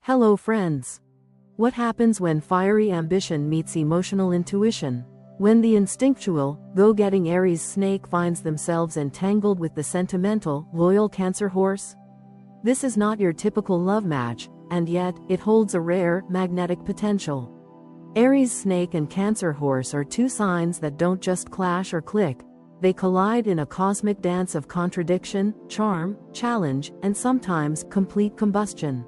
Hello friends. What happens when fiery ambition meets emotional intuition? When the instinctual, go-getting Aries snake finds themselves entangled with the sentimental, loyal Cancer horse? This is not your typical love match, and yet, it holds a rare, magnetic potential. Aries snake and Cancer horse are two signs that don't just clash or click, they collide in a cosmic dance of contradiction, charm, challenge, and sometimes, complete combustion.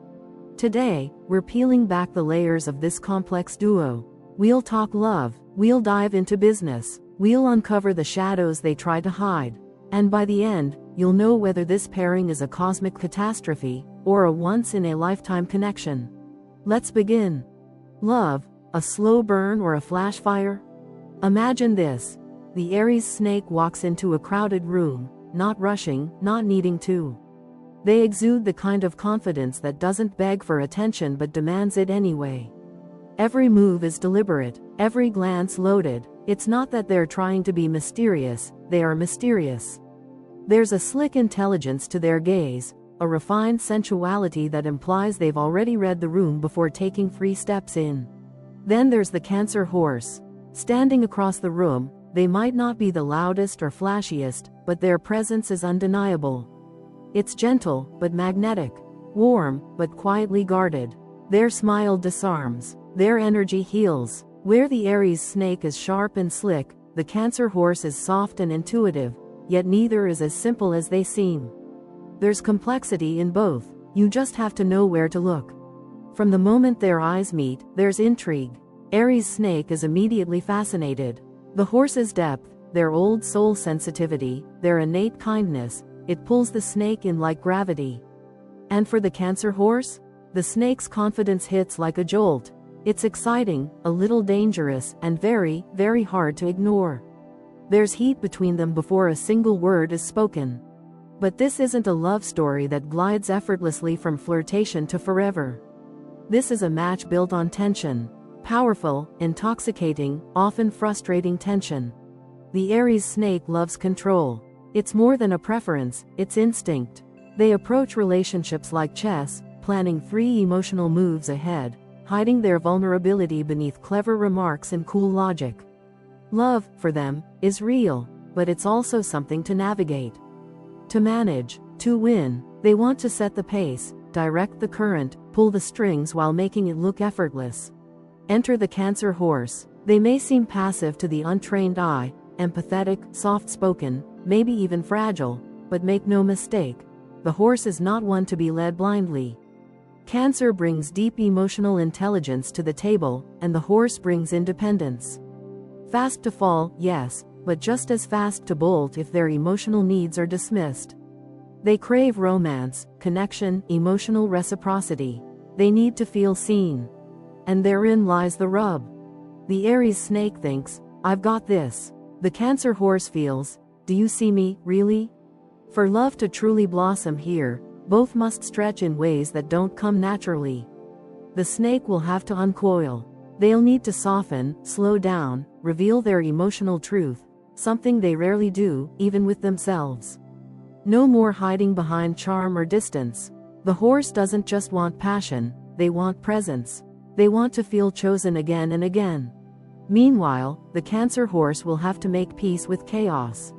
Today, we're peeling back the layers of this complex duo. We'll talk love, we'll dive into business, we'll uncover the shadows they try to hide. And by the end, you'll know whether this pairing is a cosmic catastrophe, or a once-in-a-lifetime connection. Let's begin. Love, a slow burn or a flash fire? Imagine this. The Aries snake walks into a crowded room, not rushing, not needing to. They exude the kind of confidence that doesn't beg for attention but demands it anyway. Every move is deliberate, every glance loaded. It's not that they're trying to be mysterious, they are mysterious. There's a slick intelligence to their gaze, a refined sensuality that implies they've already read the room before taking 3 steps in. Then there's the Cancer horse. Standing across the room, they might not be the loudest or flashiest, but their presence is undeniable. It's gentle, but magnetic. Warm, but quietly guarded. Their smile disarms. Their energy heals. Where the Aries snake is sharp and slick, the Cancer horse is soft and intuitive, yet neither is as simple as they seem. There's complexity in both, you just have to know where to look. From the moment their eyes meet, there's intrigue. Aries snake is immediately fascinated. The horse's depth, their old soul sensitivity, their innate kindness, it pulls the snake in like gravity. And for the Cancer horse? The snake's confidence hits like a jolt. It's exciting, a little dangerous, and very, very hard to ignore. There's heat between them before a single word is spoken. But this isn't a love story that glides effortlessly from flirtation to forever. This is a match built on tension. Powerful, intoxicating, often frustrating tension. The Aries snake loves control. It's more than a preference, it's instinct. They approach relationships like chess, planning 3 emotional moves ahead, hiding their vulnerability beneath clever remarks and cool logic. Love, for them, is real, but it's also something to navigate. To manage, to win, they want to set the pace, direct the current, pull the strings while making it look effortless. Enter the Cancer horse. They may seem passive to the untrained eye, empathetic, soft-spoken, maybe even fragile, but make no mistake, the horse is not one to be led blindly. Cancer brings deep emotional intelligence to the table, and the horse brings independence. Fast to fall, yes, but just as fast to bolt if their emotional needs are dismissed. They crave romance, connection, emotional reciprocity. They need to feel seen. And therein lies the rub. The Aries snake thinks, I've got this. The Cancer horse feels, do you see me, really? For love to truly blossom here, both must stretch in ways that don't come naturally. The snake will have to uncoil. They'll need to soften, slow down, reveal their emotional truth, something they rarely do, even with themselves. No more hiding behind charm or distance. The horse doesn't just want passion, they want presence. They want to feel chosen again and again. Meanwhile, the Cancer horse will have to make peace with chaos.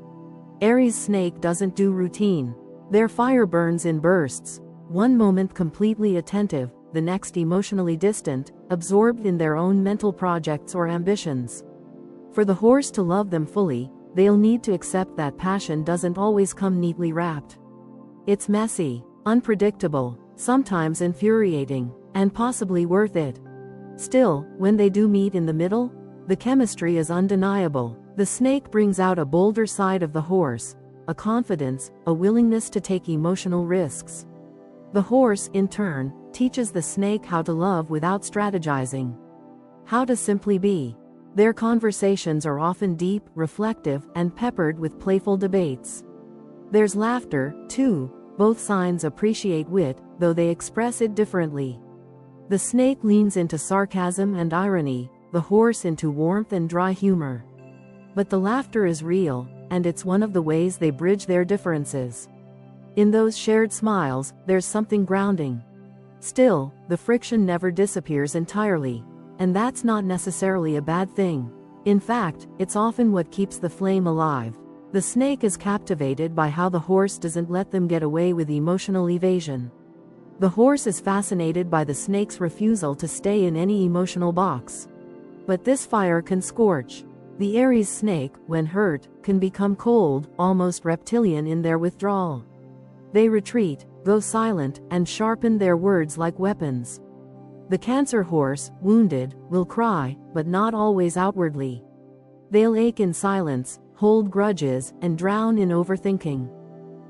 Aries snake doesn't do routine. Their fire burns in bursts, one moment completely attentive, the next emotionally distant, absorbed in their own mental projects or ambitions. For the horse to love them fully, they'll need to accept that passion doesn't always come neatly wrapped. It's messy, unpredictable, sometimes infuriating, and possibly worth it. Still, when they do meet in the middle, the chemistry is undeniable. The snake brings out a bolder side of the horse, a confidence, a willingness to take emotional risks. The horse, in turn, teaches the snake how to love without strategizing. How to simply be. Their conversations are often deep, reflective, and peppered with playful debates. There's laughter, too. Both signs appreciate wit, though they express it differently. The snake leans into sarcasm and irony, the horse into warmth and dry humor. But the laughter is real, and it's one of the ways they bridge their differences. In those shared smiles, there's something grounding. Still, the friction never disappears entirely. And that's not necessarily a bad thing. In fact, it's often what keeps the flame alive. The snake is captivated by how the horse doesn't let them get away with emotional evasion. The horse is fascinated by the snake's refusal to stay in any emotional box. But this fire can scorch. The Aries snake, when hurt, can become cold, almost reptilian in their withdrawal. They retreat, go silent, and sharpen their words like weapons. The Cancer horse, wounded, will cry, but not always outwardly. They'll ache in silence, hold grudges, and drown in overthinking.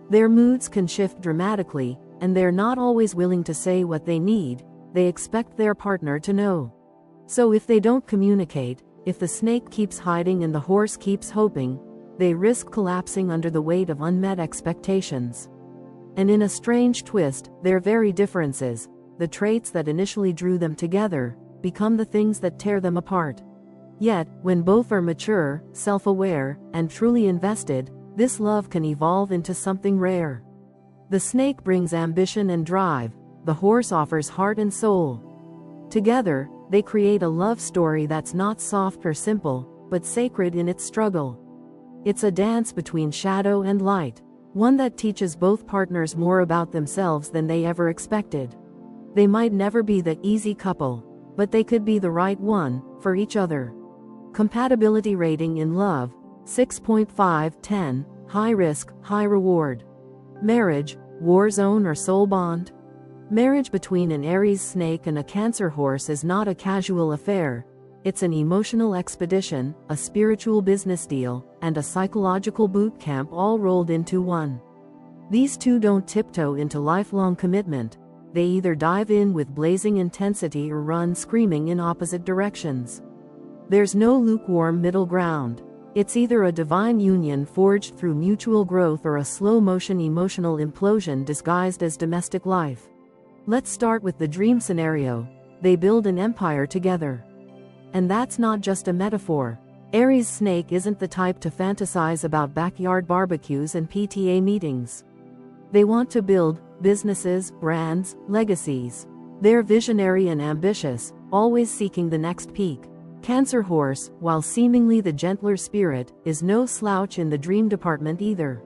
Their moods can shift dramatically, and they're not always willing to say what they need. They expect their partner to know. So if they don't communicate, if the snake keeps hiding and the horse keeps hoping, they risk collapsing under the weight of unmet expectations. And in a strange twist, their very differences, the traits that initially drew them together, become the things that tear them apart. Yet, when both are mature, self-aware, and truly invested, this love can evolve into something rare. The snake brings ambition and drive, the horse offers heart and soul. Together, they create a love story that's not soft or simple, but sacred in its struggle. It's a dance between shadow and light, one that teaches both partners more about themselves than they ever expected. They might never be the easy couple, but they could be the right one for each other. Compatibility rating in love, 6.5/10, high risk, high reward. Marriage, war zone or soul bond? Marriage between an Aries snake and a Cancer horse is not a casual affair. It's an emotional expedition, a spiritual business deal, and a psychological boot camp all rolled into one. These two don't tiptoe into lifelong commitment. They either dive in with blazing intensity or run screaming in opposite directions. There's no lukewarm middle ground. It's either a divine union forged through mutual growth or a slow-motion emotional implosion disguised as domestic life. Let's start with the dream scenario. They build an empire together. And that's not just a metaphor. Aries snake isn't the type to fantasize about backyard barbecues and PTA meetings. They want to build businesses, brands, legacies. They're visionary and ambitious, always seeking the next peak. Cancer horse, while seemingly the gentler spirit, is no slouch in the dream department either.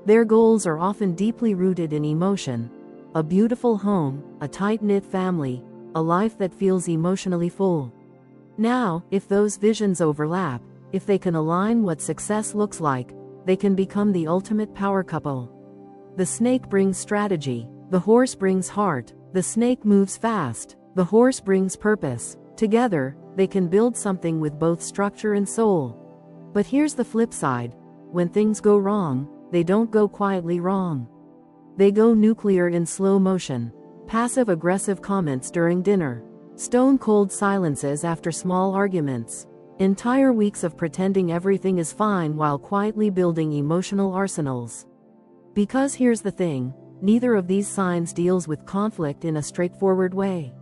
Their goals are often deeply rooted in emotion. A beautiful home, a tight-knit family, a life that feels emotionally full. Now, if those visions overlap, if they can align what success looks like, they can become the ultimate power couple. The snake brings strategy, the horse brings heart. The snake moves fast, the horse brings purpose. Together, they can build something with both structure and soul. But here's the flip side. When things go wrong, they don't go quietly wrong. They go nuclear in slow motion. Passive-aggressive comments during dinner. Stone-cold silences after small arguments. Entire weeks of pretending everything is fine while quietly building emotional arsenals. Because here's the thing, neither of these signs deals with conflict in a straightforward way.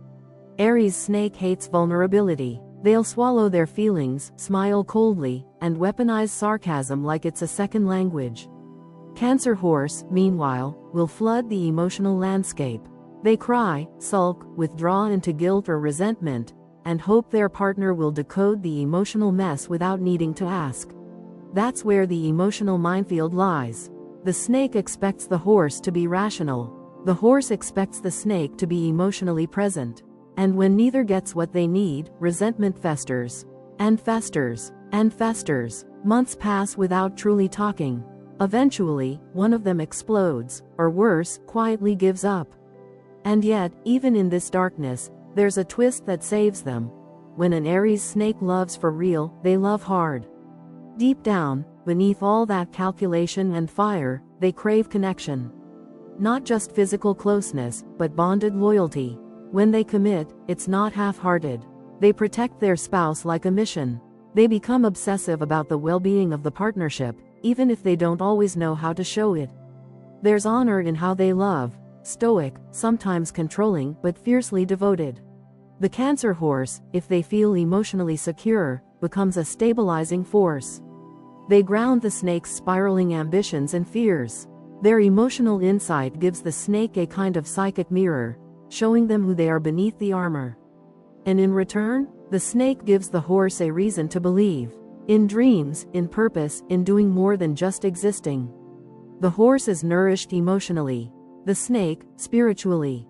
Aries snake hates vulnerability. They'll swallow their feelings, smile coldly, and weaponize sarcasm like it's a second language. Cancer horse, meanwhile, will flood the emotional landscape. They cry, sulk, withdraw into guilt or resentment, and hope their partner will decode the emotional mess without needing to ask. That's where the emotional minefield lies. The snake expects the horse to be rational. The horse expects the snake to be emotionally present. And when neither gets what they need, resentment festers. And festers. And festers. Months pass without truly talking. Eventually, one of them explodes, or worse, quietly gives up. And yet, even in this darkness, there's a twist that saves them. When an Aries snake loves for real, they love hard. Deep down, beneath all that calculation and fire, they crave connection. Not just physical closeness, but bonded loyalty. When they commit, it's not half-hearted. They protect their spouse like a mission. They become obsessive about the well-being of the partnership, even if they don't always know how to show it. There's honor in how they love, stoic, sometimes controlling, but fiercely devoted. The Cancer horse, if they feel emotionally secure, becomes a stabilizing force. They ground the snake's spiraling ambitions and fears. Their emotional insight gives the snake a kind of psychic mirror. showing them who they are beneath the armor. And in return, the snake gives the horse a reason to believe. In dreams, in purpose, in doing more than just existing. The horse is nourished emotionally. The snake, spiritually.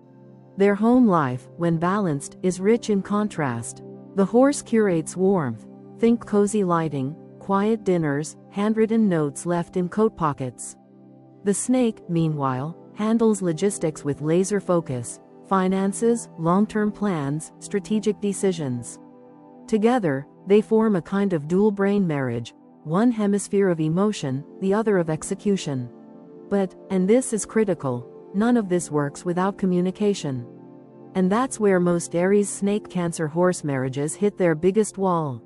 Their home life, when balanced, is rich in contrast. The horse curates warmth. Think cozy lighting, quiet dinners, handwritten notes left in coat pockets. The snake, meanwhile, handles logistics with laser focus, finances, long-term plans, strategic decisions. Together, they form a kind of dual-brain marriage, one hemisphere of emotion, the other of execution. But, and this is critical, none of this works without communication. And that's where most Aries Snake Cancer horse marriages hit their biggest wall.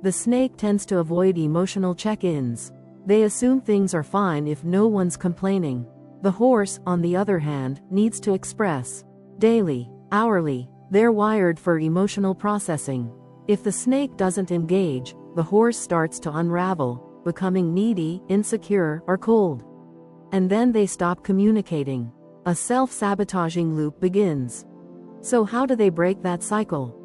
The snake tends to avoid emotional check-ins. They assume things are fine if no one's complaining. The horse, on the other hand, needs to express. Daily, hourly, they're wired for emotional processing. If the snake doesn't engage, the horse starts to unravel, becoming needy, insecure, or cold. And then they stop communicating. A self-sabotaging loop begins. So how do they break that cycle?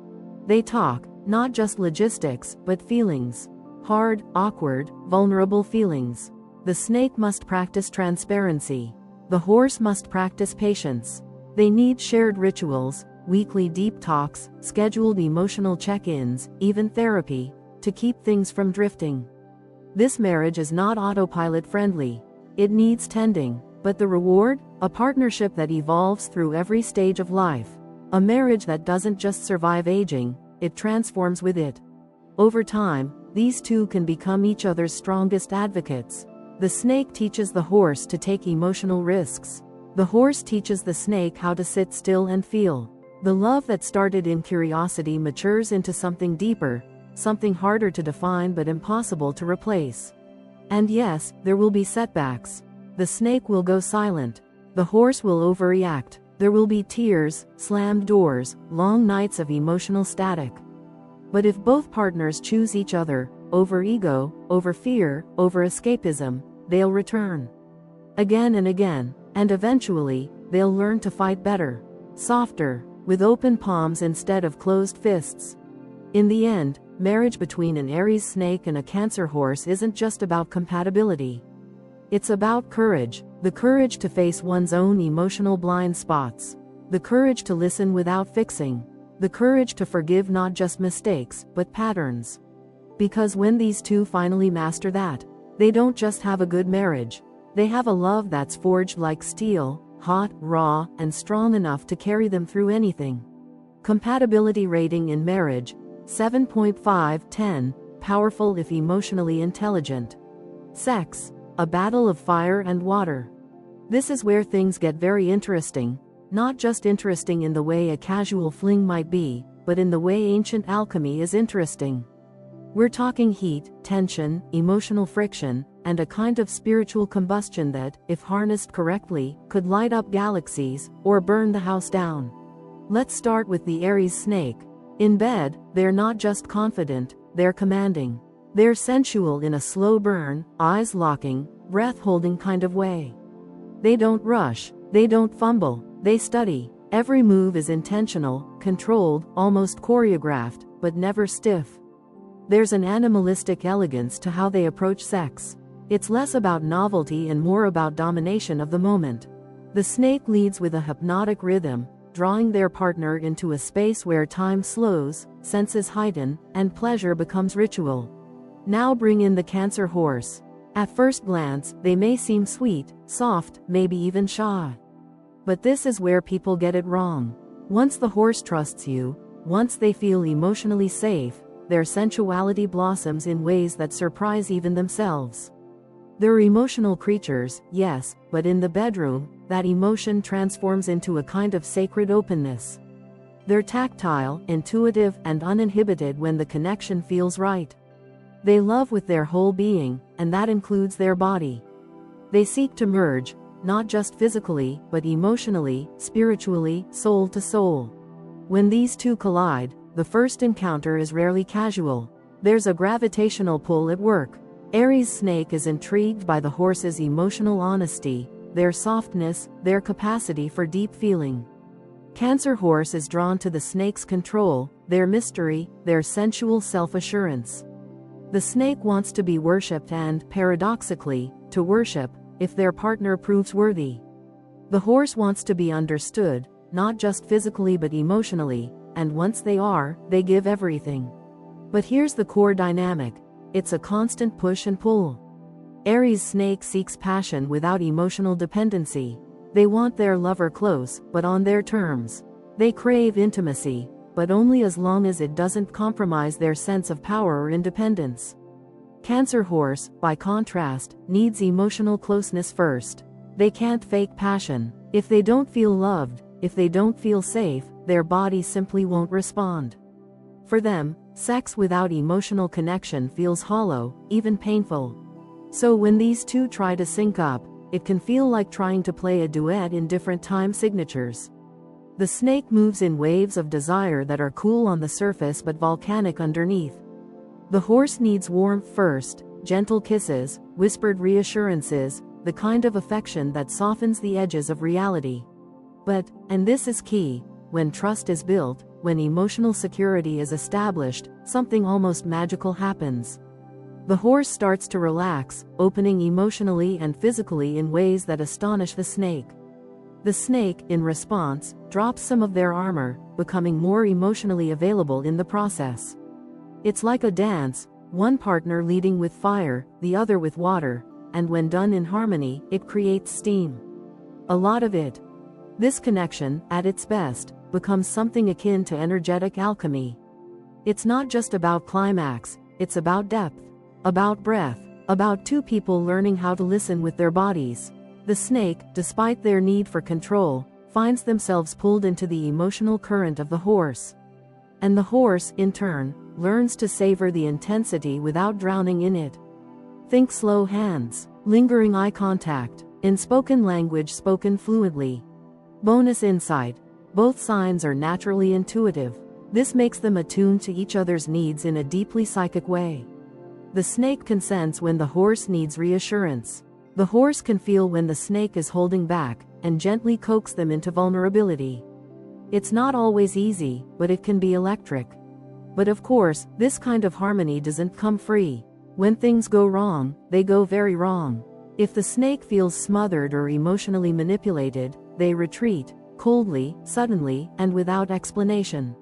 They talk, not just logistics, but feelings. Hard, awkward, vulnerable feelings. The snake must practice transparency. The horse must practice patience. They need shared rituals, weekly deep talks, scheduled emotional check-ins, even therapy, to keep things from drifting. This marriage is not autopilot friendly. It needs tending, but the reward? A partnership that evolves through every stage of life. A marriage that doesn't just survive aging, it transforms with it. Over time, these two can become each other's strongest advocates. The snake teaches the horse to take emotional risks. The horse teaches the snake how to sit still and feel. The love that started in curiosity matures into something deeper, something harder to define but impossible to replace. And yes, there will be setbacks. The snake will go silent. The horse will overreact. There will be tears, slammed doors, long nights of emotional static. But if both partners choose each other, over ego, over fear, over escapism, they'll return. Again and again, and eventually, they'll learn to fight better. Softer, with open palms instead of closed fists. In the end, marriage between an Aries snake and a Cancer horse isn't just about compatibility. It's about courage, the courage to face one's own emotional blind spots, the courage to listen without fixing, the courage to forgive not just mistakes, but patterns. Because when these two finally master that, they don't just have a good marriage, they have a love that's forged like steel, hot, raw, and strong enough to carry them through anything. Compatibility rating in marriage, 7.5/10, powerful if emotionally intelligent. Sex, a battle of fire and water. This is where things get very interesting, not just interesting in the way a casual fling might be, but in the way ancient alchemy is interesting. We're talking heat, tension, emotional friction, and a kind of spiritual combustion that, if harnessed correctly, could light up galaxies, or burn the house down. Let's start with the Aries snake. In bed, they're not just confident, they're commanding. They're sensual in a slow burn, eyes locking, breath-holding kind of way. They don't rush, they don't fumble, they study. Every move is intentional, controlled, almost choreographed, but never stiff. There's an animalistic elegance to how they approach sex. It's less about novelty and more about domination of the moment. The snake leads with a hypnotic rhythm, drawing their partner into a space where time slows, senses heighten, and pleasure becomes ritual. Now bring in the Cancer horse. At first glance, they may seem sweet, soft, maybe even shy. But this is where people get it wrong. Once the horse trusts you, once they feel emotionally safe, their sensuality blossoms in ways that surprise even themselves. They're emotional creatures, yes, but in the bedroom, that emotion transforms into a kind of sacred openness. They're tactile, intuitive, and uninhibited when the connection feels right. They love with their whole being, and that includes their body. They seek to merge, not just physically, but emotionally, spiritually, soul to soul. When these two collide, the first encounter is rarely casual. There's a gravitational pull at work. Aries snake is intrigued by the horse's emotional honesty, their softness, their capacity for deep feeling. Cancer horse is drawn to the snake's control, their mystery, their sensual self-assurance. The snake wants to be worshipped and, paradoxically, to worship, if their partner proves worthy. The horse wants to be understood, not just physically but emotionally, and once they are, they give everything. But here's the core dynamic. It's a constant push and pull. Aries Snake seeks passion without emotional dependency. They want their lover close, but on their terms. They crave intimacy, but only as long as it doesn't compromise their sense of power or independence. Cancer horse, by contrast, needs emotional closeness first. They can't fake passion. If they don't feel loved, if they don't feel safe, their body simply won't respond. For them, sex without emotional connection feels hollow, even painful. So when these two try to sync up, it can feel like trying to play a duet in different time signatures. The snake moves in waves of desire that are cool on the surface but volcanic underneath. The horse needs warmth first, gentle kisses, whispered reassurances, the kind of affection that softens the edges of reality. But, and this is key, when trust is built, when emotional security is established, something almost magical happens. The horse starts to relax, opening emotionally and physically in ways that astonish the snake. The snake, in response, drops some of their armor, becoming more emotionally available in the process. It's like a dance, one partner leading with fire, the other with water, and when done in harmony, it creates steam. A lot of it. This connection, at its best, becomes something akin to energetic alchemy. It's not just about climax, it's about depth, about breath, about two people learning how to listen with their bodies. The snake, despite their need for control, finds themselves pulled into the emotional current of the horse. And the horse, in turn, learns to savor the intensity without drowning in it. Think slow hands, lingering eye contact, in spoken language spoken fluently. Bonus insight: both signs are naturally intuitive. This makes them attuned to each other's needs in a deeply psychic way. The snake can sense when the horse needs reassurance. The horse can feel when the snake is holding back, and gently coax them into vulnerability. It's not always easy, but it can be electric. But of course, this kind of harmony doesn't come free. When things go wrong, they go very wrong. If the snake feels smothered or emotionally manipulated, they retreat, coldly, suddenly, and without explanation.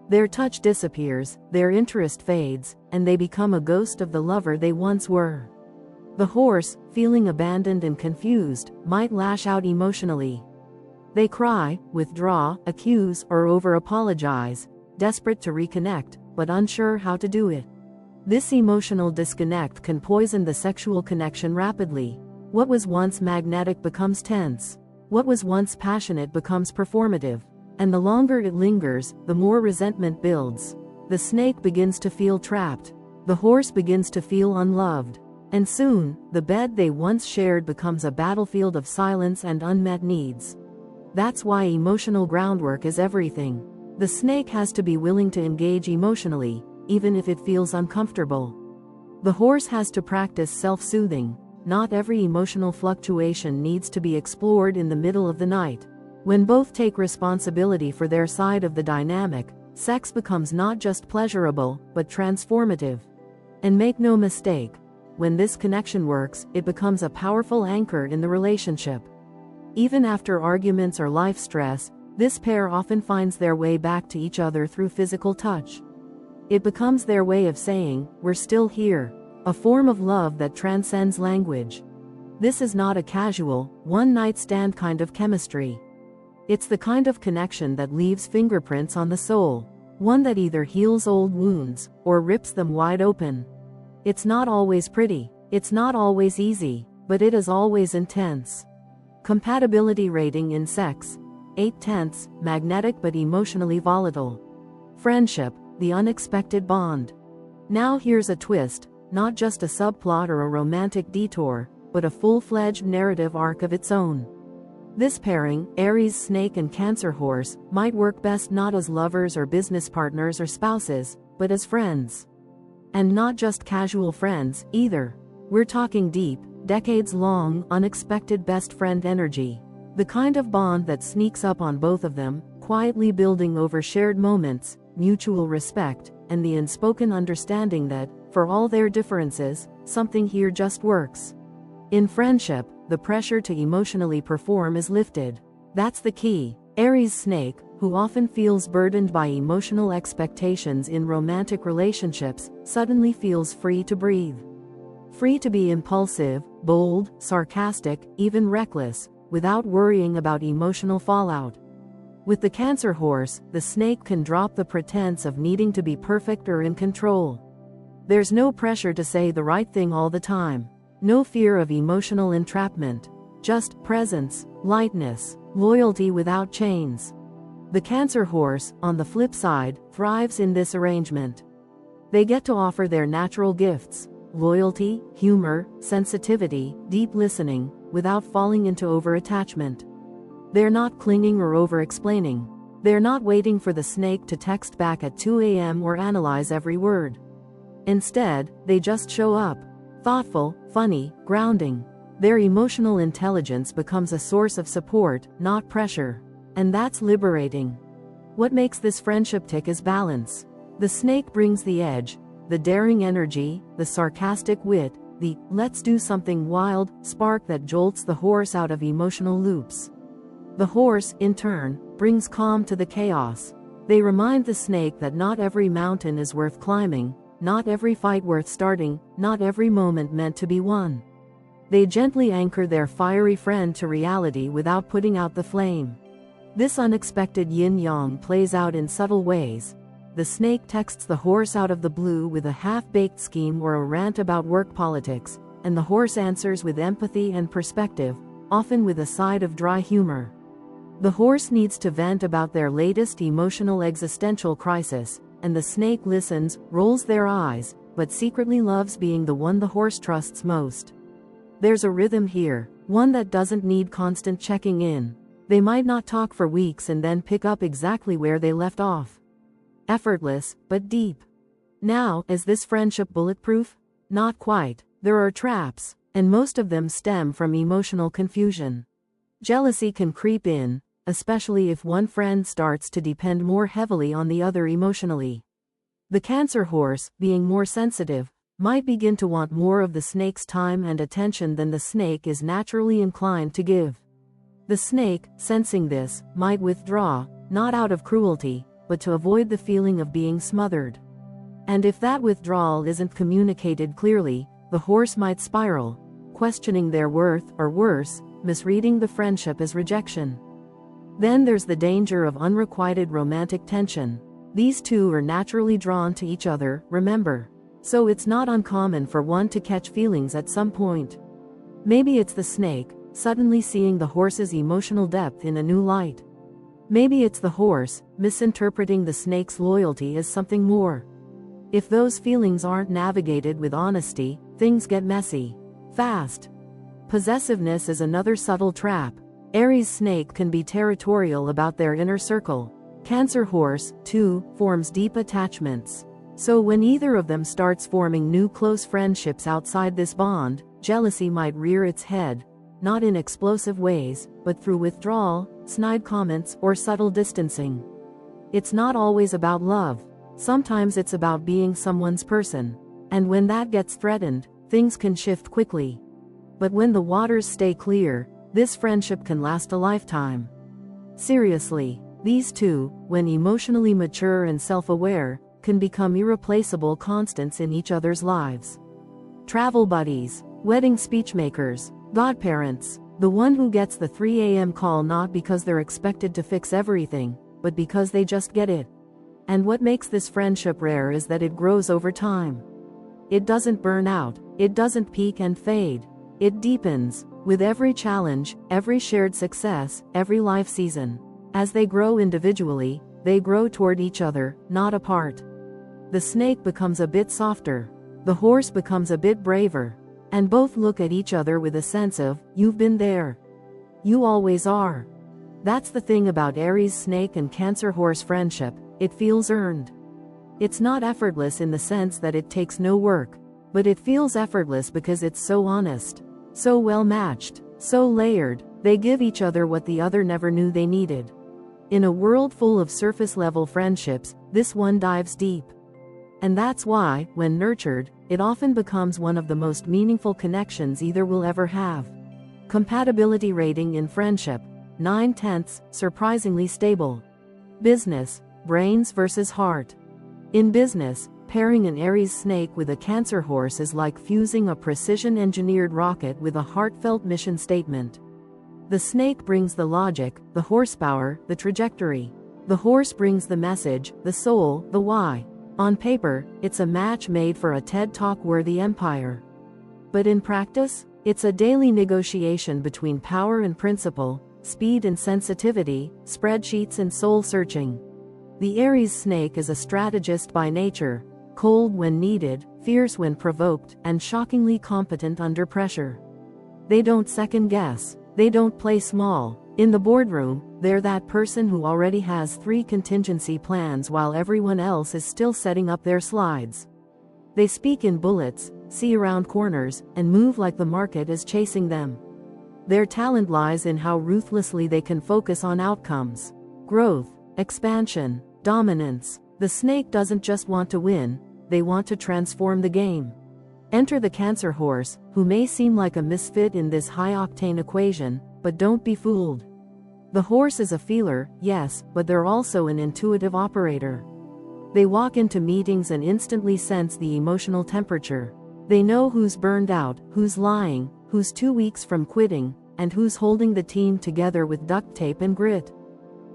Their touch disappears, their interest fades, and they become a ghost of the lover they once were. The horse, feeling abandoned and confused, might lash out emotionally. They cry, withdraw, accuse, or over-apologize, desperate to reconnect, but unsure how to do it. This emotional disconnect can poison the sexual connection rapidly. What was once magnetic becomes tense. What was once passionate becomes performative. And the longer it lingers, the more resentment builds. The snake begins to feel trapped. The horse begins to feel unloved. And soon, the bed they once shared becomes a battlefield of silence and unmet needs. That's why emotional groundwork is everything. The snake has to be willing to engage emotionally, even if it feels uncomfortable. The horse has to practice self-soothing. Not every emotional fluctuation needs to be explored in the middle of the night. When both take responsibility for their side of the dynamic, sex becomes not just pleasurable, but transformative. And make no mistake, when this connection works, it becomes a powerful anchor in the relationship. Even after arguments or life stress, this pair often finds their way back to each other through physical touch. It becomes their way of saying, "We're still here," a form of love that transcends language. This is not a casual, one-night stand kind of chemistry. It's the kind of connection that leaves fingerprints on the soul, one that either heals old wounds, or rips them wide open. It's not always pretty, it's not always easy, but it is always intense. Compatibility rating in sex: 8/10, magnetic but emotionally volatile. Friendship, the unexpected bond. Now here's a twist, not just a subplot or a romantic detour, but a full-fledged narrative arc of its own. This pairing, Aries Snake and Cancer Horse, might work best not as lovers or business partners or spouses, but as friends. And not just casual friends, either. We're talking deep, decades-long, unexpected best friend energy. The kind of bond that sneaks up on both of them, quietly building over shared moments, mutual respect, and the unspoken understanding that, for all their differences, something here just works. In friendship, the pressure to emotionally perform is lifted. That's the key. Aries Snake, who often feels burdened by emotional expectations in romantic relationships, suddenly feels free to breathe. Free to be impulsive, bold, sarcastic, even reckless, without worrying about emotional fallout. With the Cancer horse, the snake can drop the pretense of needing to be perfect or in control. There's no pressure to say the right thing all the time. No fear of emotional entrapment. Just presence, lightness, loyalty without chains. The Cancer horse, on the flip side, thrives in this arrangement. They get to offer their natural gifts: loyalty, humor, sensitivity, deep listening, without falling into over-attachment. They're not clinging or over-explaining. They're not waiting for the snake to text back at 2 a.m. or analyze every word. Instead, they just show up. Thoughtful, funny, grounding. Their emotional intelligence becomes a source of support, not pressure. And that's liberating. What makes this friendship tick is balance. The snake brings the edge, the daring energy, the sarcastic wit, the "let's do something wild" spark that jolts the horse out of emotional loops. The horse, in turn, brings calm to the chaos. They remind the snake that not every mountain is worth climbing, not every fight worth starting, not every moment meant to be won. They gently anchor their fiery friend to reality without putting out the flame. This unexpected yin-yang plays out in subtle ways. The snake texts the horse out of the blue with a half-baked scheme or a rant about work politics, and the horse answers with empathy and perspective, often with a side of dry humor. The horse needs to vent about their latest emotional existential crisis, and the snake listens, rolls their eyes, but secretly loves being the one the horse trusts most. There's a rhythm here, one that doesn't need constant checking in. They might not talk for weeks and then pick up exactly where they left off. Effortless, but deep. Now, is this friendship bulletproof? Not quite. There are traps, and most of them stem from emotional confusion. Jealousy can creep in, especially if one friend starts to depend more heavily on the other emotionally. The Cancer horse, being more sensitive, might begin to want more of the snake's time and attention than the snake is naturally inclined to give. The snake, sensing this, might withdraw, not out of cruelty, but to avoid the feeling of being smothered. And if that withdrawal isn't communicated clearly, the horse might spiral, questioning their worth, or worse, misreading the friendship as rejection. Then there's the danger of unrequited romantic tension. These two are naturally drawn to each other, remember. So it's not uncommon for one to catch feelings at some point. Maybe it's the snake, suddenly seeing the horse's emotional depth in a new light. Maybe it's the horse, misinterpreting the snake's loyalty as something more. If those feelings aren't navigated with honesty, things get messy. Fast. Possessiveness is another subtle trap. Aries Snake can be territorial about their inner circle. Cancer horse, too, forms deep attachments. So when either of them starts forming new close friendships outside this bond, jealousy might rear its head, not in explosive ways, but through withdrawal, snide comments, or subtle distancing. It's not always about love. Sometimes it's about being someone's person. And when that gets threatened, things can shift quickly. But when the waters stay clear, this friendship can last a lifetime. Seriously, these two, when emotionally mature and self-aware, can become irreplaceable constants in each other's lives. Travel buddies, wedding speechmakers, godparents, the one who gets the 3 a.m. call not because they're expected to fix everything, but because they just get it. And what makes this friendship rare is that it grows over time. It doesn't burn out, it doesn't peak and fade. It deepens, with every challenge, every shared success, every life season. As they grow individually, they grow toward each other, not apart. The snake becomes a bit softer. The horse becomes a bit braver. And both look at each other with a sense of, "You've been there. You always are." That's the thing about Aries Snake and Cancer horse friendship, it feels earned. It's not effortless in the sense that it takes no work, but it feels effortless because it's so honest, so well matched, so layered. They give each other what the other never knew they needed. In a world full of surface-level friendships, this one dives deep. And that's why, when nurtured, it often becomes one of the most meaningful connections either will ever have. Compatibility rating in friendship: 9/10, surprisingly stable. Business: brains versus heart. In business, pairing an Aries snake with a Cancer horse is like fusing a precision-engineered rocket with a heartfelt mission statement. The snake brings the logic, the horsepower, the trajectory. The horse brings the message, the soul, the why. On paper, it's a match made for a TED Talk-worthy empire. But in practice, it's a daily negotiation between power and principle, speed and sensitivity, spreadsheets and soul-searching. The Aries snake is a strategist by nature, cold when needed, fierce when provoked, and shockingly competent under pressure. They don't second-guess. They don't play small. In the boardroom, they're that person who already has 3 contingency plans while everyone else is still setting up their slides. They speak in bullets, see around corners, and move like the market is chasing them. Their talent lies in how ruthlessly they can focus on outcomes. Growth, expansion, dominance. The snake doesn't just want to win, they want to transform the game. Enter the Cancer horse, who may seem like a misfit in this high-octane equation, but don't be fooled. The horse is a feeler, yes, but they're also an intuitive operator. They walk into meetings and instantly sense the emotional temperature. They know who's burned out, who's lying, who's 2 weeks from quitting, and who's holding the team together with duct tape and grit.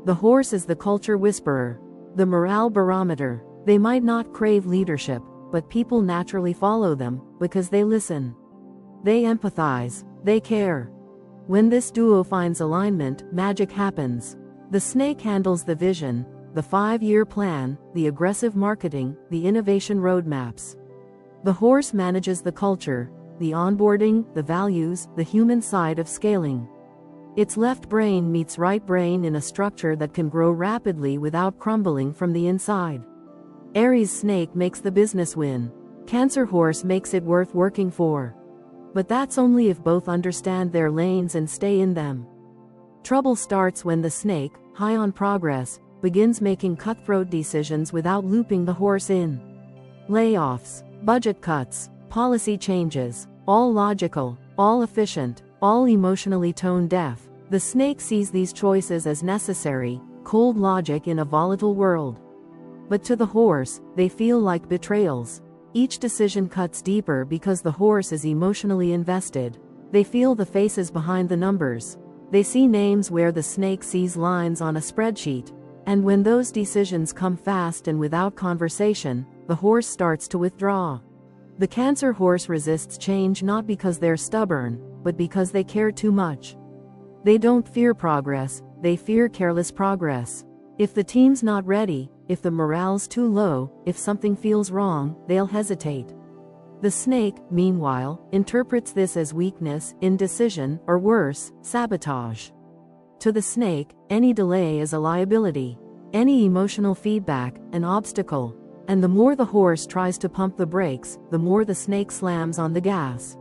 The horse is the culture whisperer, the morale barometer. They might not crave leadership, but people naturally follow them, because they listen. They empathize, they care. When this duo finds alignment, magic happens. The snake handles the vision, the 5-year plan, the aggressive marketing, the innovation roadmaps. The horse manages the culture, the onboarding, the values, the human side of scaling. Its left brain meets right brain in a structure that can grow rapidly without crumbling from the inside. Aries snake makes the business win. Cancer horse makes it worth working for. But that's only if both understand their lanes and stay in them. Trouble starts when the snake, high on progress, begins making cutthroat decisions without looping the horse in. Layoffs, budget cuts, policy changes, all logical, all efficient, all emotionally tone-deaf. The snake sees these choices as necessary, cold logic in a volatile world. But to the horse, they feel like betrayals. Each decision cuts deeper because the horse is emotionally invested. They feel the faces behind the numbers. They see names where the snake sees lines on a spreadsheet. And when those decisions come fast and without conversation, the horse starts to withdraw. The Cancer horse resists change not because they're stubborn, but because they care too much. They don't fear progress, they fear careless progress. If the team's not ready, if the morale's too low, if something feels wrong, they'll hesitate. The snake, meanwhile, interprets this as weakness, indecision, or worse, sabotage. To the snake, any delay is a liability. Any emotional feedback, an obstacle. And the more the horse tries to pump the brakes, the more the snake slams on the gas.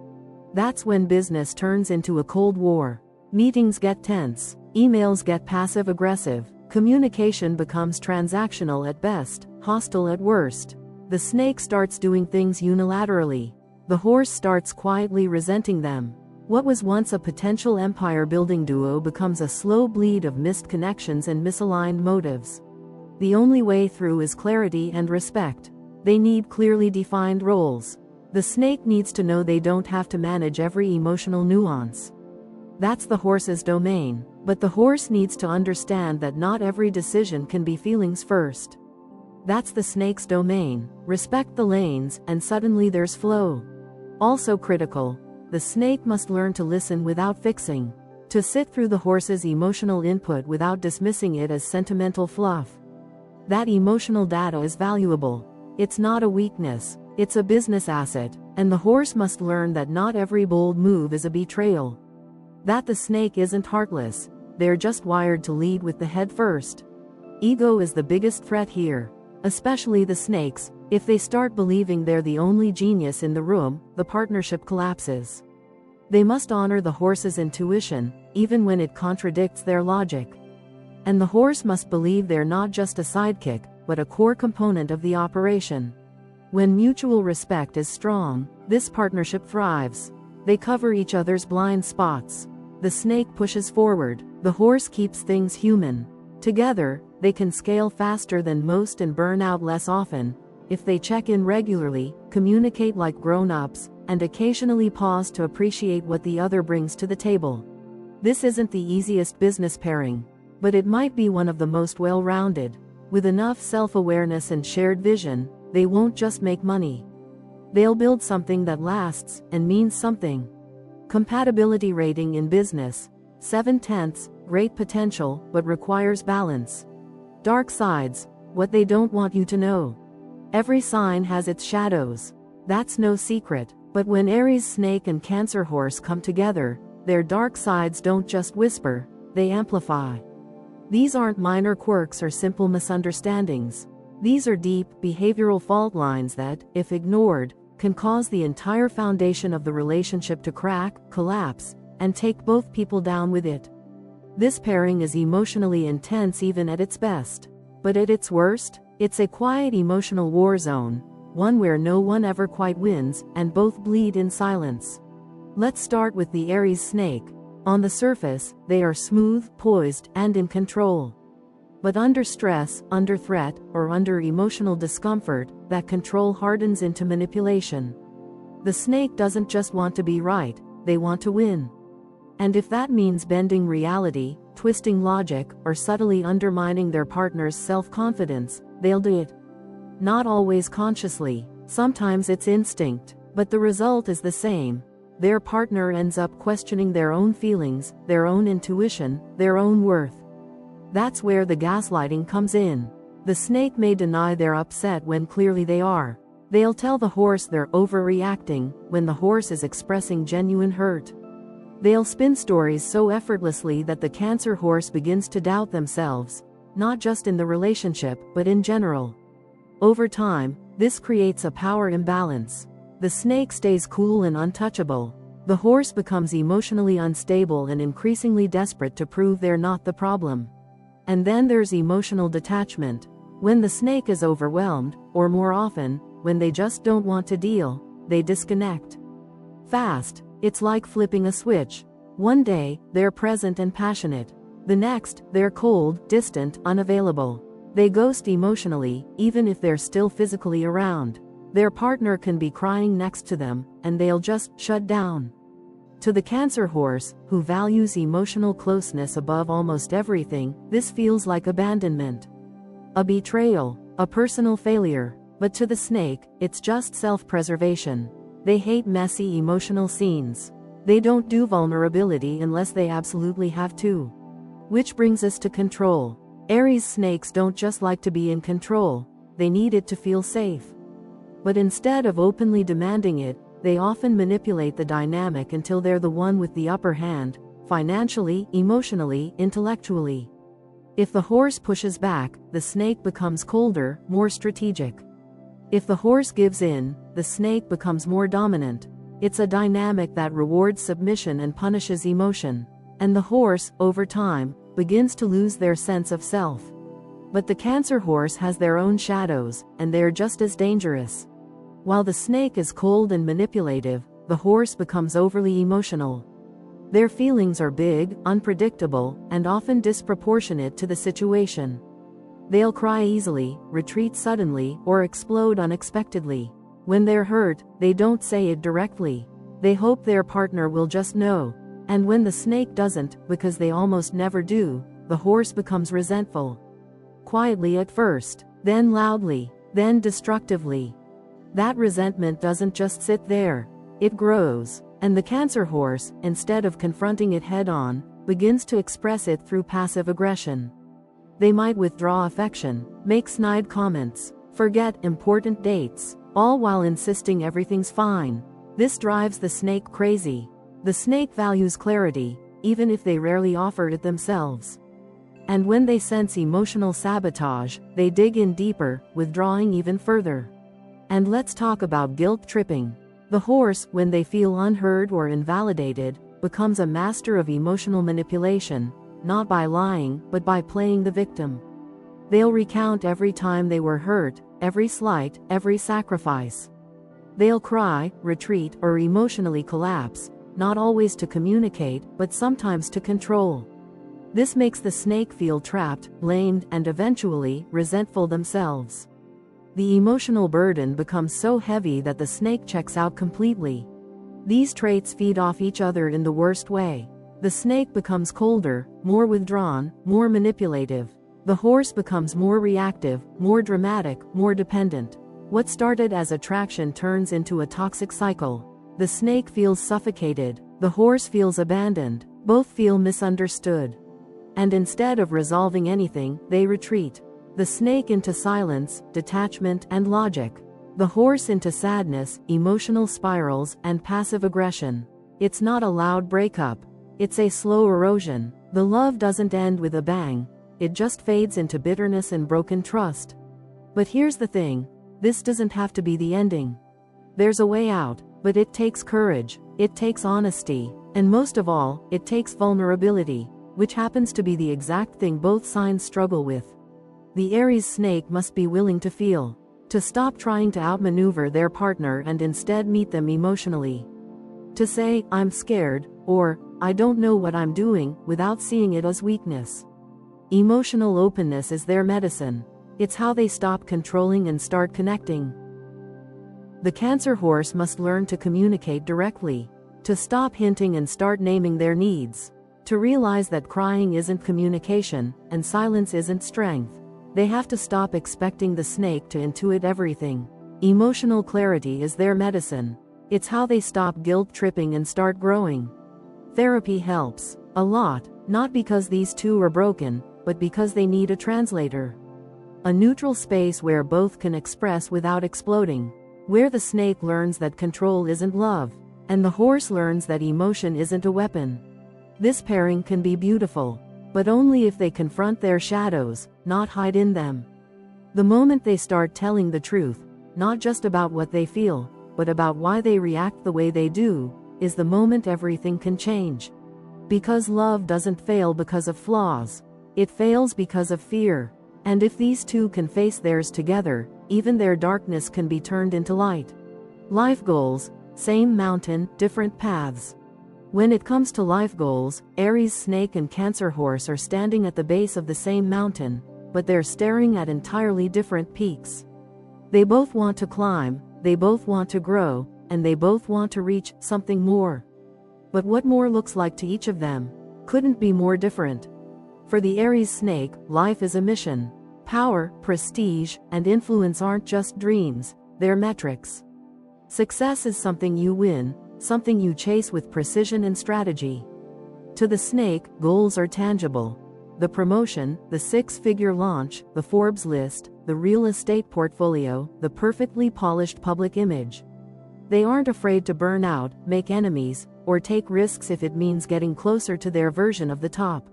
That's when business turns into a cold war. Meetings get tense, emails get passive-aggressive, communication becomes transactional at best, hostile at worst. The snake starts doing things unilaterally. The horse starts quietly resenting them. What was once a potential empire-building duo becomes a slow bleed of missed connections and misaligned motives. The only way through is clarity and respect. They need clearly defined roles. The snake needs to know they don't have to manage every emotional nuance. That's the horse's domain, but the horse needs to understand that not every decision can be feelings first. That's the snake's domain. Respect the lanes, and suddenly there's flow. Also critical, the snake must learn to listen without fixing. To sit through the horse's emotional input without dismissing it as sentimental fluff. That emotional data is valuable. It's not a weakness, it's a business asset, and the horse must learn that not every bold move is a betrayal. That the snake isn't heartless, they're just wired to lead with the head first. Ego is the biggest threat here. Especially the snakes. If they start believing they're the only genius in the room, the partnership collapses. They must honor the horse's intuition, even when it contradicts their logic. And the horse must believe they're not just a sidekick, but a core component of the operation. When mutual respect is strong, this partnership thrives. They cover each other's blind spots. The snake pushes forward, the horse keeps things human. Together, they can scale faster than most and burn out less often, if they check in regularly, communicate like grown-ups, and occasionally pause to appreciate what the other brings to the table. This isn't the easiest business pairing, but it might be one of the most well-rounded. With enough self-awareness and shared vision, they won't just make money. They'll build something that lasts and means something. Compatibility rating in business: 7/10, great potential, but requires balance. Dark sides: what they don't want you to know. Every sign has its shadows. That's no secret, but when Aries Snake and Cancer Horse come together, their dark sides don't just whisper, they amplify. These aren't minor quirks or simple misunderstandings. These are deep, behavioral fault lines that, if ignored, can cause the entire foundation of the relationship to crack, collapse, and take both people down with it. This pairing is emotionally intense even at its best. But at its worst, it's a quiet emotional war zone, one where no one ever quite wins, and both bleed in silence. Let's start with the Aries Snake. On the surface, they are smooth, poised, and in control. But under stress, under threat, or under emotional discomfort, that control hardens into manipulation. The snake doesn't just want to be right, they want to win. And if that means bending reality, twisting logic, or subtly undermining their partner's self-confidence, they'll do it. Not always consciously, sometimes it's instinct, but the result is the same. Their partner ends up questioning their own feelings, their own intuition, their own worth. That's where the gaslighting comes in. The snake may deny they're upset when clearly they are. They'll tell the horse they're overreacting when the horse is expressing genuine hurt. They'll spin stories so effortlessly that the Cancer Horse begins to doubt themselves, not just in the relationship, but in general. Over time, this creates a power imbalance. The snake stays cool and untouchable. The horse becomes emotionally unstable and increasingly desperate to prove they're not the problem. And then there's emotional detachment. When the snake is overwhelmed, or more often, when they just don't want to deal, they disconnect. Fast. It's like flipping a switch. One day, they're present and passionate. The next, they're cold, distant, unavailable. They ghost emotionally, even if they're still physically around. Their partner can be crying next to them, and they'll just shut down. To the Cancer Horse, who values emotional closeness above almost everything, this feels like abandonment. A betrayal, a personal failure. But to the snake, it's just self-preservation. They hate messy emotional scenes. They don't do vulnerability unless they absolutely have to. Which brings us to control. Aries snakes don't just like to be in control, they need it to feel safe. But instead of openly demanding it, they often manipulate the dynamic until they're the one with the upper hand, financially, emotionally, intellectually. If the horse pushes back, the snake becomes colder, more strategic. If the horse gives in, the snake becomes more dominant. It's a dynamic that rewards submission and punishes emotion. And the horse, over time, begins to lose their sense of self. But the Cancer Horse has their own shadows, and they're just as dangerous. While the snake is cold and manipulative, the horse becomes overly emotional. Their feelings are big, unpredictable, and often disproportionate to the situation. They'll cry easily, retreat suddenly, or explode unexpectedly. When they're hurt, they don't say it directly. They hope their partner will just know. And when the snake doesn't, because they almost never do, the horse becomes resentful. Quietly at first, then loudly, then destructively. That resentment doesn't just sit there. It grows. And the Cancer Horse, instead of confronting it head-on, begins to express it through passive aggression. They might withdraw affection, make snide comments, forget important dates, all while insisting everything's fine. This drives the snake crazy. The snake values clarity, even if they rarely offer it themselves. And when they sense emotional sabotage, they dig in deeper, withdrawing even further. And let's talk about guilt tripping. The horse, when they feel unheard or invalidated, becomes a master of emotional manipulation, not by lying, but by playing the victim. They'll recount every time they were hurt, every slight, every sacrifice. They'll cry, retreat, or emotionally collapse, not always to communicate, but sometimes to control. This makes the snake feel trapped, blamed, and eventually, resentful themselves. The emotional burden becomes so heavy that the snake checks out completely. These traits feed off each other in the worst way. The snake becomes colder, more withdrawn, more manipulative. The horse becomes more reactive, more dramatic, more dependent. What started as attraction turns into a toxic cycle. The snake feels suffocated, the horse feels abandoned, both feel misunderstood. And instead of resolving anything, they retreat. The snake into silence, detachment, and logic. The horse into sadness, emotional spirals, and passive aggression. It's not a loud breakup. It's a slow erosion. The love doesn't end with a bang. It just fades into bitterness and broken trust. But here's the thing. This doesn't have to be the ending. There's a way out, but it takes courage, it takes honesty, and most of all, it takes vulnerability, which happens to be the exact thing both signs struggle with. The Aries snake must be willing to feel, to stop trying to outmaneuver their partner and instead meet them emotionally. To say, "I'm scared," or "I don't know what I'm doing," without seeing it as weakness. Emotional openness is their medicine. It's how they stop controlling and start connecting. The Cancer horse must learn to communicate directly, to stop hinting and start naming their needs, to realize that crying isn't communication, and silence isn't strength. They have to stop expecting the snake to intuit everything. Emotional clarity is their medicine. It's how they stop guilt-tripping and start growing. Therapy helps a lot, not because these two are broken, but because they need a translator. A neutral space where both can express without exploding. Where the snake learns that control isn't love, and the horse learns that emotion isn't a weapon. This pairing can be beautiful, but only if they confront their shadows, not hide in them. The moment they start telling the truth, not just about what they feel, but about why they react the way they do, is the moment everything can change. Because love doesn't fail because of flaws. It fails because of fear. And if these two can face theirs together, even their darkness can be turned into light. Life goals, same mountain, different paths. When it comes to life goals, Aries snake and Cancer horse are standing at the base of the same mountain, but they're staring at entirely different peaks. They both want to climb, they both want to grow, and they both want to reach something more. But what more looks like to each of them couldn't be more different. For the Aries snake, life is a mission. Power, prestige, and influence aren't just dreams, they're metrics. Success is something you win, something you chase with precision and strategy. To the snake, goals are tangible. The promotion, the six-figure launch, the Forbes list, the real estate portfolio, the perfectly polished public image. They aren't afraid to burn out, make enemies, or take risks if it means getting closer to their version of the top.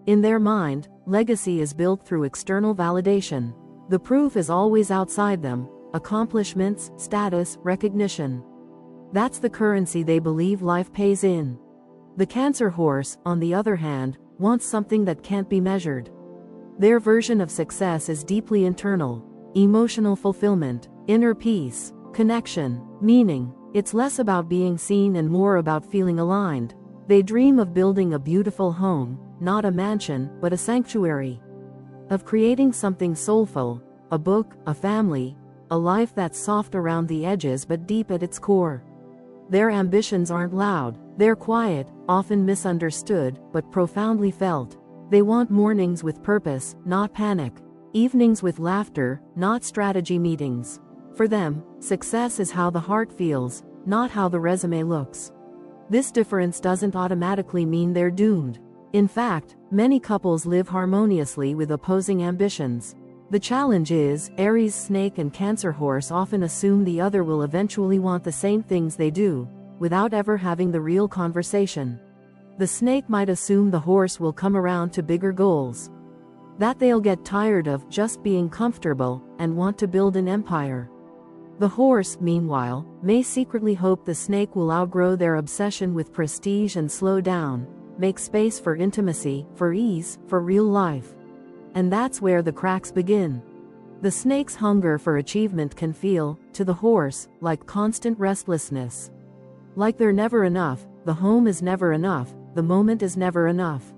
In their mind, legacy is built through external validation. The proof is always outside them: accomplishments, status, recognition. That's the currency they believe life pays in. The Cancer horse, on the other hand, wants something that can't be measured. Their version of success is deeply internal: emotional fulfillment, inner peace, connection, meaning. It's less about being seen and more about feeling aligned. They dream of building a beautiful home, not a mansion, but a sanctuary. Of creating something soulful, a book, a family, a life that's soft around the edges but deep at its core. Their ambitions aren't loud, they're quiet, often misunderstood, but profoundly felt. They want mornings with purpose, not panic. Evenings with laughter, not strategy meetings. For them, success is how the heart feels, not how the resume looks. This difference doesn't automatically mean they're doomed. In fact, many couples live harmoniously with opposing ambitions. The challenge is, Aries snake and Cancer horse often assume the other will eventually want the same things they do, without ever having the real conversation. The snake might assume the horse will come around to bigger goals. That they'll get tired of just being comfortable, and want to build an empire. The horse, meanwhile, may secretly hope the snake will outgrow their obsession with prestige and slow down. make space for intimacy, for ease, for real life. And that's where the cracks begin. The snake's hunger for achievement can feel, to the horse, like constant restlessness. Like they're never enough, the home is never enough, the moment is never enough.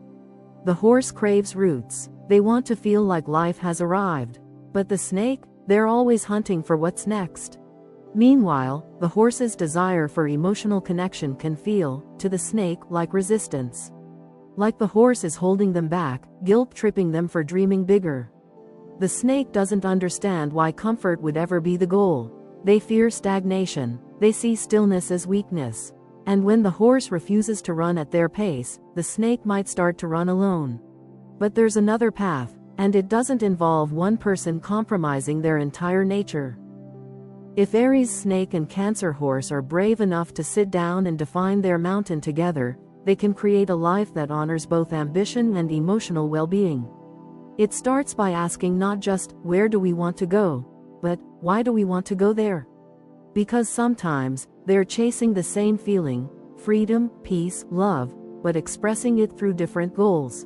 The horse craves roots. They want to feel like life has arrived. But the snake, they're always hunting for what's next. Meanwhile, the horse's desire for emotional connection can feel, to the snake, like resistance. Like the horse is holding them back, guilt-tripping them for dreaming bigger. The snake doesn't understand why comfort would ever be the goal. They fear stagnation. They see stillness as weakness. And when the horse refuses to run at their pace, the snake might start to run alone. But there's another path, and it doesn't involve one person compromising their entire nature. If Aries snake and Cancer horse are brave enough to sit down and define their mountain together, they can create a life that honors both ambition and emotional well-being. It starts by asking not just, where do we want to go, but, why do we want to go there? Because sometimes, they're chasing the same feeling, freedom, peace, love, but expressing it through different goals.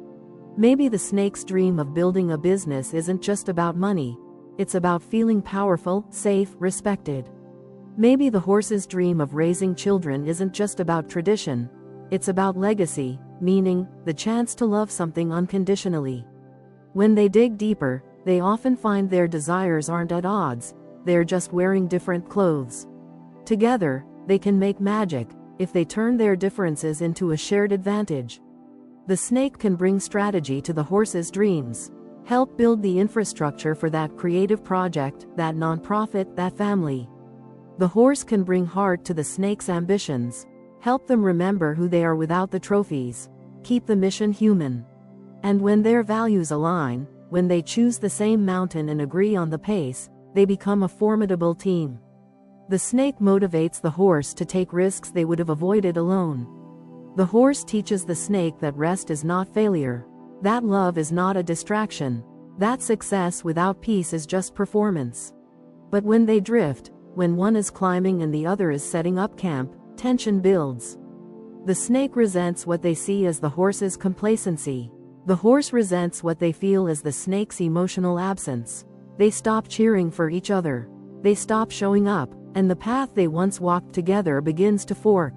Maybe the snake's dream of building a business isn't just about money. It's about feeling powerful, safe, respected. Maybe the horse's dream of raising children isn't just about tradition. It's about legacy, meaning, the chance to love something unconditionally. When they dig deeper, they often find their desires aren't at odds, they're just wearing different clothes. Together, they can make magic, if they turn their differences into a shared advantage. The snake can bring strategy to the horse's dreams, help build the infrastructure for that creative project, that nonprofit, that family. The horse can bring heart to the snake's ambitions, help them remember who they are without the trophies, keep the mission human. And when their values align, when they choose the same mountain and agree on the pace, they become a formidable team. The snake motivates the horse to take risks they would have avoided alone. The horse teaches the snake that rest is not failure, that love is not a distraction, that success without peace is just performance. But when they drift, when one is climbing and the other is setting up camp, tension builds. The snake resents what they see as the horse's complacency. The horse resents what they feel as the snake's emotional absence. They stop cheering for each other. They stop showing up, and the path they once walked together begins to fork.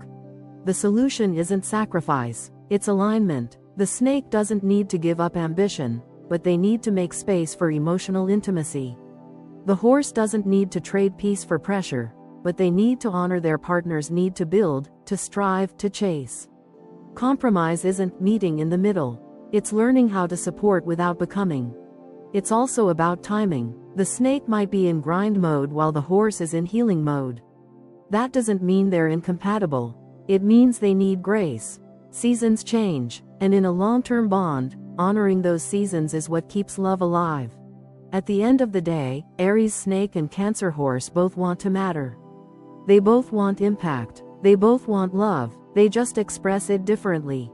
The solution isn't sacrifice, it's alignment. The snake doesn't need to give up ambition, but they need to make space for emotional intimacy. The horse doesn't need to trade peace for pressure, but they need to honor their partner's need to build, to strive, to chase. Compromise isn't meeting in the middle. It's learning how to support without becoming. It's also about timing. The snake might be in grind mode while the horse is in healing mode. That doesn't mean they're incompatible. It means they need grace. Seasons change, and in a long-term bond, honoring those seasons is what keeps love alive. At the end of the day, Aries snake and Cancer horse both want to matter. They both want impact. They both want love. They just express it differently.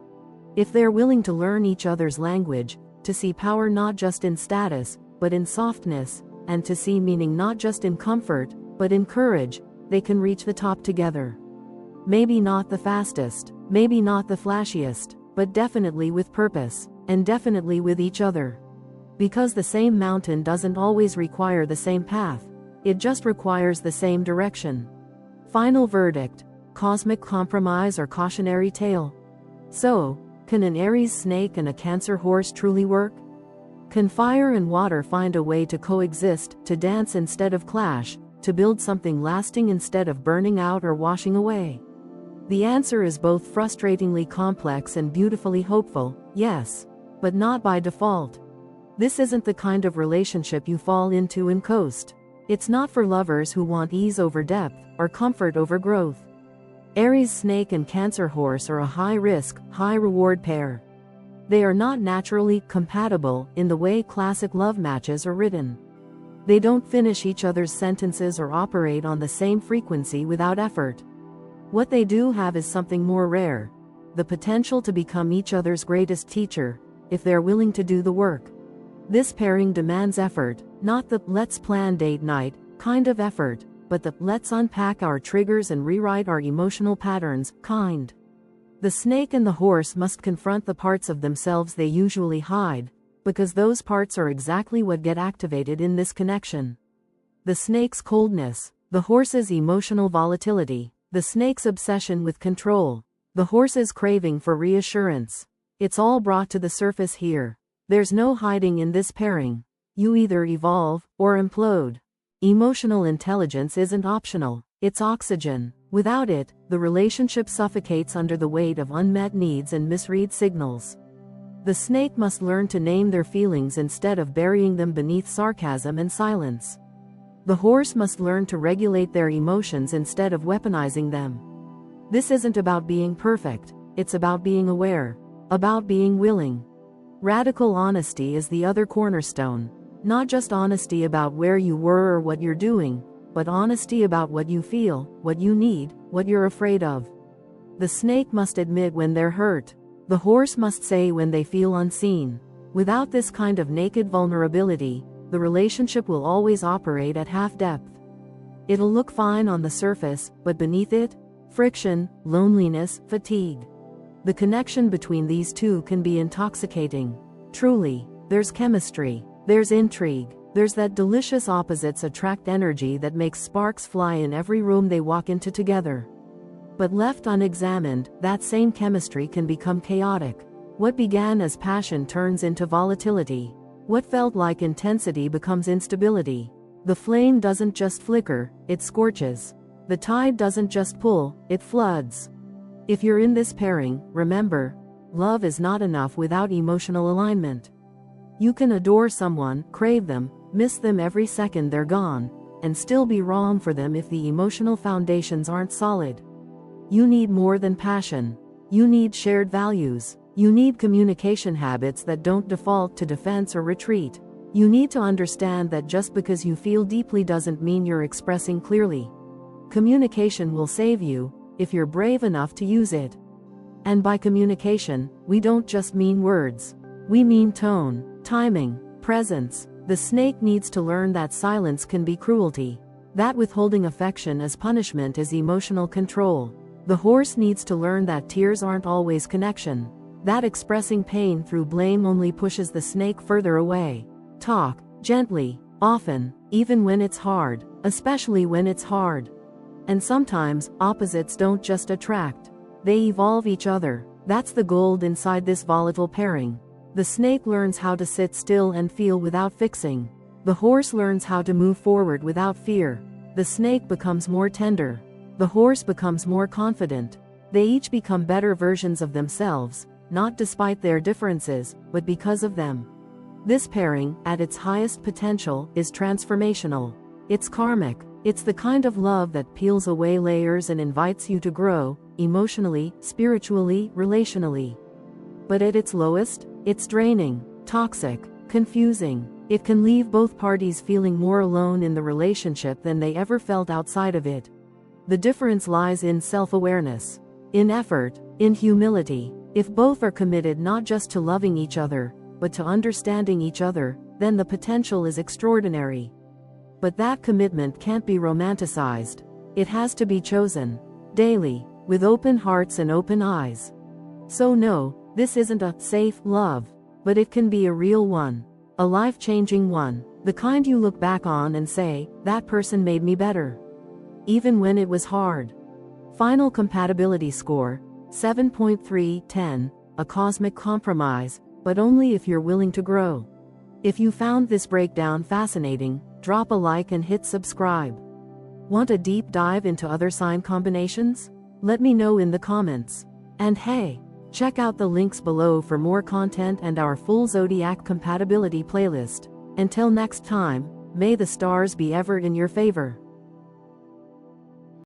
If they're willing to learn each other's language, to see power not just in status, but in softness, and to see meaning not just in comfort, but in courage, they can reach the top together. Maybe not the fastest, maybe not the flashiest, but definitely with purpose, and definitely with each other. Because the same mountain doesn't always require the same path, it just requires the same direction. Final verdict: cosmic compromise or cautionary tale? So, can an Aries snake and a Cancer horse truly work? Can fire and water find a way to coexist, to dance instead of clash, to build something lasting instead of burning out or washing away? The answer is both frustratingly complex and beautifully hopeful, yes, but not by default. This isn't the kind of relationship you fall into and coast. It's not for lovers who want ease over depth, or comfort over growth. Aries snake and Cancer horse are a high-risk, high-reward pair. They are not naturally compatible in the way classic love matches are written. They don't finish each other's sentences or operate on the same frequency without effort. What they do have is something more rare: the potential to become each other's greatest teacher, if they're willing to do the work. This pairing demands effort, not the "let's plan date night" kind of effort, but the "let's unpack our triggers and rewrite our emotional patterns" kind. The snake and the horse must confront the parts of themselves they usually hide, because those parts are exactly what get activated in this connection. The snake's coldness, the horse's emotional volatility, the snake's obsession with control, the horse's craving for reassurance. It's all brought to the surface here. There's no hiding in this pairing. You either evolve or implode. Emotional intelligence isn't optional, it's oxygen. Without it, the relationship suffocates under the weight of unmet needs and misread signals. The snake must learn to name their feelings instead of burying them beneath sarcasm and silence. The horse must learn to regulate their emotions instead of weaponizing them. This isn't about being perfect, it's about being aware, about being willing. Radical honesty is the other cornerstone. Not just honesty about where you were or what you're doing, but honesty about what you feel, what you need, what you're afraid of. The snake must admit when they're hurt. The horse must say when they feel unseen. Without this kind of naked vulnerability, the relationship will always operate at half depth. It'll look fine on the surface, but beneath it, friction, loneliness, fatigue. The connection between these two can be intoxicating. Truly, there's chemistry, there's intrigue, there's that delicious opposites attract energy that makes sparks fly in every room they walk into together. But left unexamined, that same chemistry can become chaotic. What began as passion turns into volatility. What felt like intensity becomes instability. The flame doesn't just flicker, it scorches. The tide doesn't just pull, it floods. If you're in this pairing, remember, love is not enough without emotional alignment. You can adore someone, crave them, miss them every second they're gone, and still be wrong for them if the emotional foundations aren't solid. You need more than passion. You need shared values. You need communication habits that don't default to defense or retreat. You need to understand that just because you feel deeply doesn't mean you're expressing clearly. Communication will save you, if you're brave enough to use it. And by communication, we don't just mean words. We mean tone, timing, presence. The snake needs to learn that silence can be cruelty. That withholding affection as punishment is emotional control. The horse needs to learn that tears aren't always connection. That expressing pain through blame only pushes the snake further away. Talk, gently, often, even when it's hard, especially when it's hard. And sometimes, opposites don't just attract. They evolve each other. That's the gold inside this volatile pairing. The snake learns how to sit still and feel without fixing. The horse learns how to move forward without fear. The snake becomes more tender. The horse becomes more confident. They each become better versions of themselves, not despite their differences, but because of them. This pairing, at its highest potential, is transformational. It's karmic. It's the kind of love that peels away layers and invites you to grow, emotionally, spiritually, relationally. But at its lowest, it's draining, toxic, confusing. It can leave both parties feeling more alone in the relationship than they ever felt outside of it. The difference lies in self-awareness, in effort, in humility. If both are committed not just to loving each other, but to understanding each other, then the potential is extraordinary. But that commitment can't be romanticized. It has to be chosen, daily, with open hearts and open eyes. So no, this isn't a safe love, but it can be a real one, a life-changing one, the kind you look back on and say, that person made me better. Even when it was hard. Final compatibility score, 7.3/10, a cosmic compromise, but only if you're willing to grow. If you found this breakdown fascinating, drop a like and hit subscribe. Want a deep dive into other sign combinations? Let me know in the comments. And hey, check out the links below for more content and our full Zodiac compatibility playlist. Until next time, may the stars be ever in your favor.